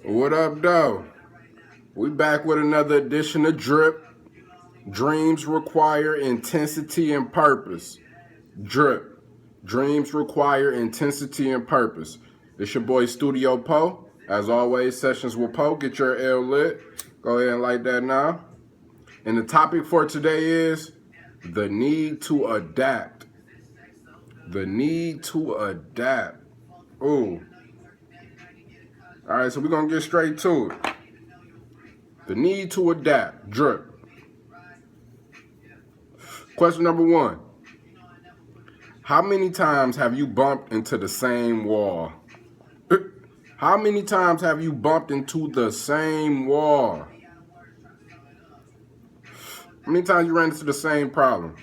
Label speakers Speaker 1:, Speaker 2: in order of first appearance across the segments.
Speaker 1: What up, though? We back with another edition of Drip. Dreams require intensity and purpose. Drip. Dreams require intensity and purpose. It's your boy Studio Poe. As always, Sessions with Poe. Get your L lit. Go ahead and light that now. And the topic for today is the need to adapt. The need to adapt. Ooh. All right, so we're going to get straight to it. The need to adapt. Drip. Question number 1. How many times have you bumped into the same wall? How many times have you bumped into the same wall? How many times you ran into the same problem?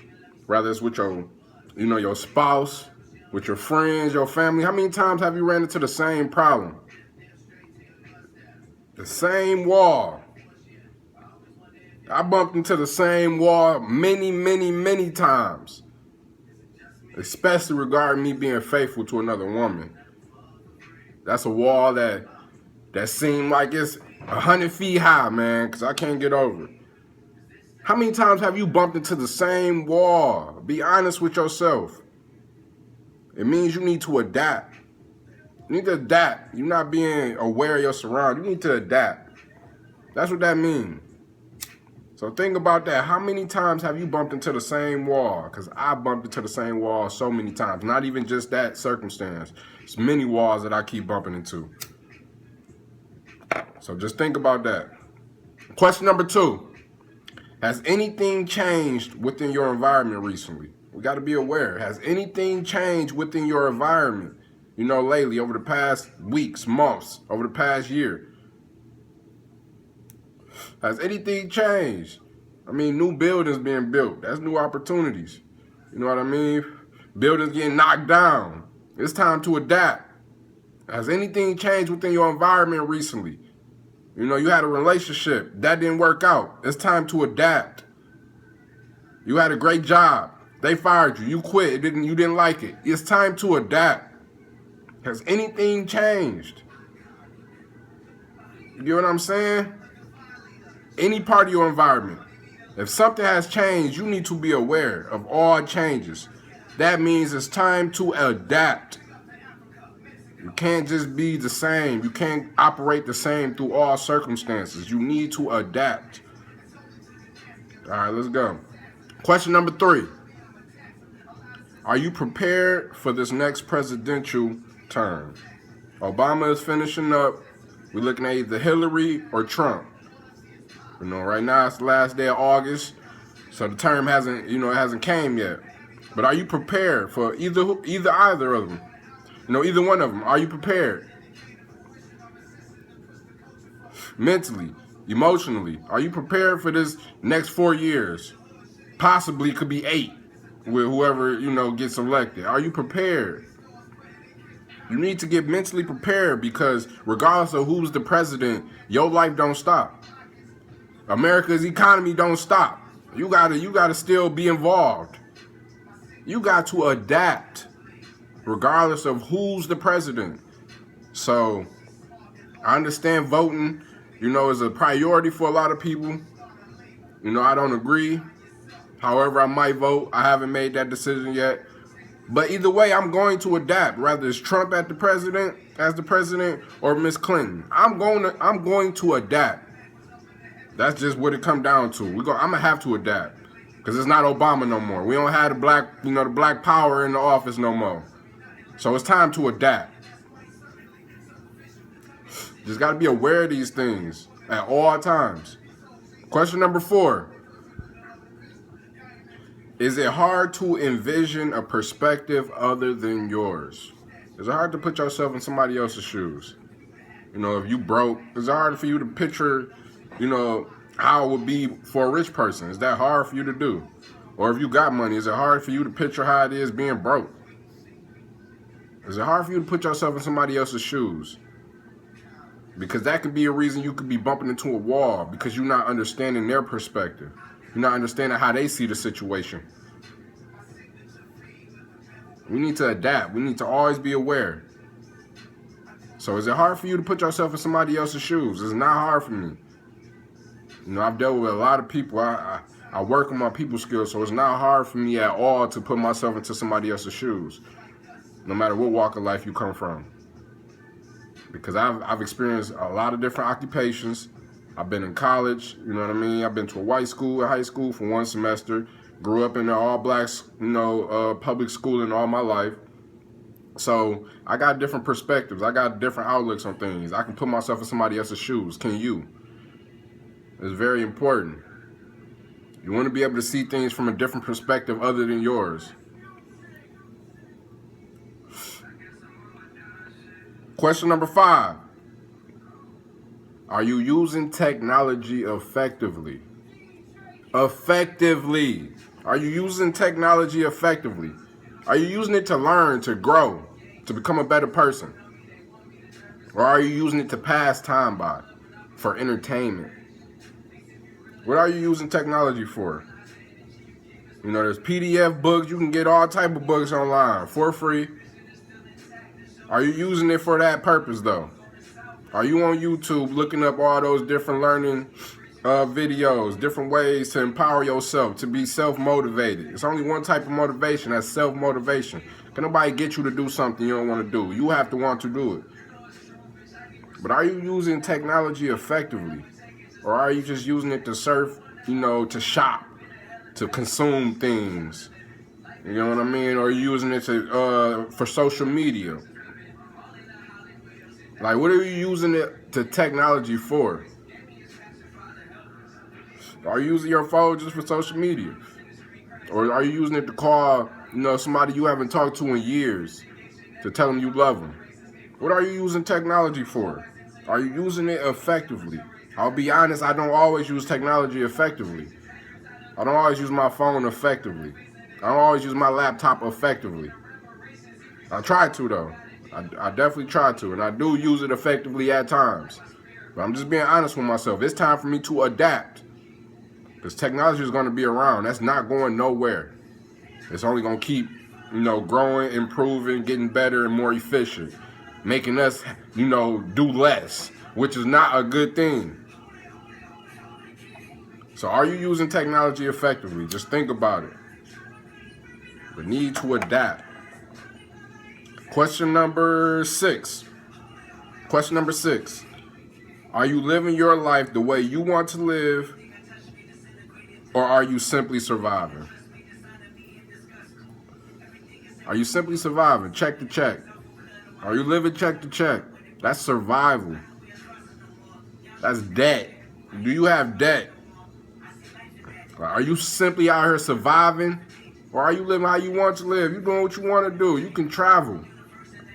Speaker 1: Whether it's with your spouse, with your friends, your family. How many times have you ran into the same problem? The same wall. I bumped into the same wall many times. Especially regarding me being faithful to another woman. That's a wall that seemed like it's 100 feet high, man, because I can't get over it. How many times have you bumped into the same wall? Be honest with yourself. It means you need to adapt. You need to adapt. You're not being aware of your surroundings. You need to adapt. That's what that means. So think about that. How many times have you bumped into the same wall? Because I bumped into the same wall so many times. Not even just that circumstance. It's many walls that I keep bumping into. So just think about that. Question number 2. Has anything changed within your environment recently? We got to be aware. Has anything changed within your environment? Lately, over the past weeks, months, over the past year. Has anything changed? New buildings being built. That's new opportunities. You know what I mean? Buildings getting knocked down. It's time to adapt. Has anything changed within your environment recently? You had a relationship. That didn't work out. It's time to adapt. You had a great job. They fired you. You quit. You didn't like it. It's time to adapt. Has anything changed? You get what I'm saying? Any part of your environment. If something has changed, you need to be aware of all changes. That means it's time to adapt. You can't just be the same. You can't operate the same through all circumstances. You need to adapt. All right, let's go. Question number 3. Are you prepared for this next presidential term? Obama is finishing up. We're looking at either Hillary or Trump. Right now it's the last day of August, so the term hasn't came yet. But are you prepared for either of them? Either one of them. Are you prepared? Mentally, emotionally, are you prepared for this next 4 years? Possibly could be 8 with whoever, gets elected. Are you prepared? You need to get mentally prepared because regardless of who's the president, your life don't stop. America's economy don't stop. You gotta still be involved. You got to adapt regardless of who's the president. So I understand voting, is a priority for a lot of people. I don't agree. However, I might vote. I haven't made that decision yet. But either way, I'm going to adapt. Whether it's Trump as the president or Miss Clinton. I'm going to adapt. That's just what it come down to. I'm gonna have to adapt because it's not Obama no more. We don't have the black power in the office no more. So it's time to adapt. Just got to be aware of these things at all times. Question number 4. Is it hard to envision a perspective other than yours? Is it hard to put yourself in somebody else's shoes? If you broke, is it hard for you to picture, how it would be for a rich person? Is that hard for you to do? Or if you got money, is it hard for you to picture how it is being broke? Is it hard for you to put yourself in somebody else's shoes? Because that could be a reason you could be bumping into a wall because you're not understanding their perspective. You're not understanding how they see the situation. We need to adapt. We need to always be aware. So is it hard for you to put yourself in somebody else's shoes? It's not hard for me. You know, I've dealt with a lot of people. I work on my people skills, so it's not hard for me at all to put myself into somebody else's shoes, no matter what walk of life you come from. Because I've experienced a lot of different occupations. I've been in college, you know what I mean? I've been to a white school, a high school for 1 semester. Grew up in an all-black, public schooling all my life. So I got different perspectives. I got different outlooks on things. I can put myself in somebody else's shoes. Can you? It's very important. You want to be able to see things from a different perspective other than yours. Question number 5. Are you using technology effectively? Effectively. Are you using technology effectively? Are you using it to learn, to grow, to become a better person? Or are you using it to pass time by, for entertainment? What are you using technology for? You know, there's PDF books. You can get all type of books online for free. Are you using it for that purpose, though? Are you on YouTube looking up all those different learning videos, different ways to empower yourself, to be self-motivated? It's only one type of motivation, that's self-motivation. Can nobody get you to do something you don't want to do? You have to want to do it. But are you using technology effectively? Or are you just using it to surf, to shop, to consume things? You know what I mean? Or are you using it for social media? Like, what are you using it to technology for? Are you using your phone just for social media? Or are you using it to call, somebody you haven't talked to in years to tell them you love them? What are you using technology for? Are you using it effectively? I'll be honest, I don't always use technology effectively. I don't always use my phone effectively. I don't always use my laptop effectively. I try to, though. I definitely try to, and I do use it effectively at times. But I'm just being honest with myself. It's time for me to adapt. Because technology is going to be around. That's not going nowhere. It's only going to keep, growing, improving, getting better and more efficient. Making us, do less, which is not a good thing. So are you using technology effectively? Just think about it. The need to adapt. Question number 6. Are you living your life the way you want to live, or are you simply surviving? Are you simply surviving, check to check? Are you living check to check? That's survival. That's debt. Do you have debt? Are you simply out here surviving? Or are you living how you want to live? You doing what you want to do. You can travel.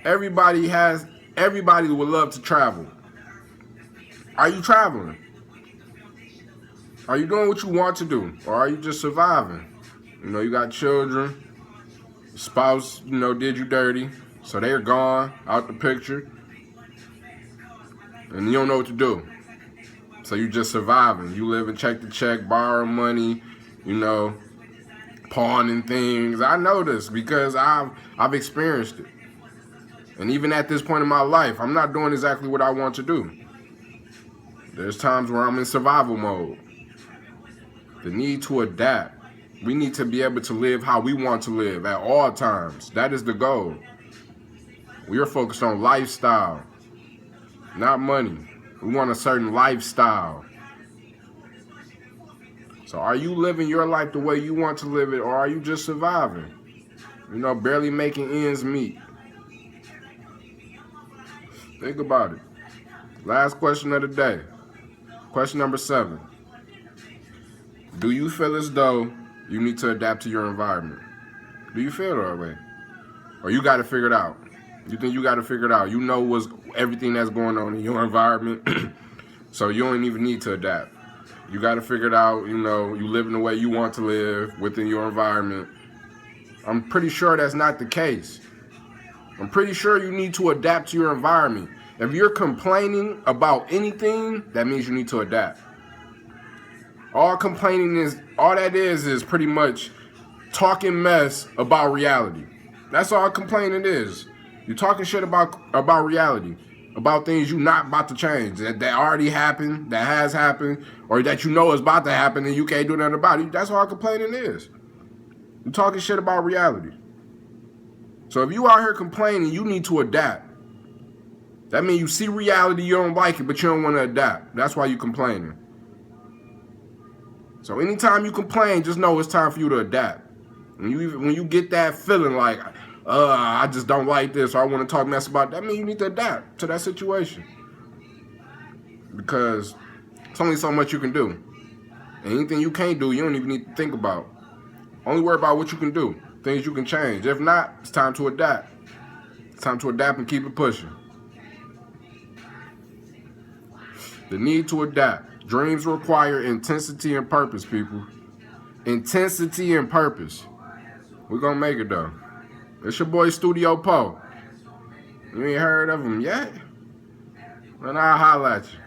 Speaker 1: Everybody would love to travel. Are you traveling? Are you doing what you want to do? Or are you just surviving? You got children. Spouse, did you dirty. So they're gone, out the picture. And you don't know what to do. So you just surviving. You living check to check, borrowing money, pawning things. I know this because I've experienced it. And even at this point in my life, I'm not doing exactly what I want to do. There's times where I'm in survival mode. The need to adapt. We need to be able to live how we want to live at all times. That is the goal. We are focused on lifestyle, not money. We want a certain lifestyle. So are you living your life the way you want to live it, or are you just surviving? Barely making ends meet. Think about it. Last question of the day. Question number 7. Do you feel as though you need to adapt to your environment? Do you feel that way? Or you got to figure it out? You think you got to figure it out? You know what's everything that's going on in your environment, so you don't even need to adapt. You got to figure it out. You living the way you want to live within your environment. I'm pretty sure that's not the case. I'm pretty sure you need to adapt to your environment. If you're complaining about anything, that means you need to adapt. All that is pretty much talking mess about reality. That's all complaining is. You're talking shit about reality. about things you not about to change, that already happened, that has happened, or that you know is about to happen and you can't do nothing about it. That's all complaining is. You're talking shit about reality. So if you out here complaining, you need to adapt. That means you see reality, you don't like it, but you don't want to adapt. That's why you complaining. So anytime you complain, just know it's time for you to adapt. When you get that feeling like, I just don't like this, or I want to talk mess about that means you need to adapt to that situation. Because it's only so much you can do. And anything you can't do, you don't even need to think about. Only worry about what you can do, things you can change. If not, it's time to adapt. It's time to adapt and keep it pushing. The need to adapt. Dreams require intensity and purpose, people. Intensity and purpose. We're gonna make it though. It's your boy Studio Poe. You ain't heard of him yet? Then I'll holla at you.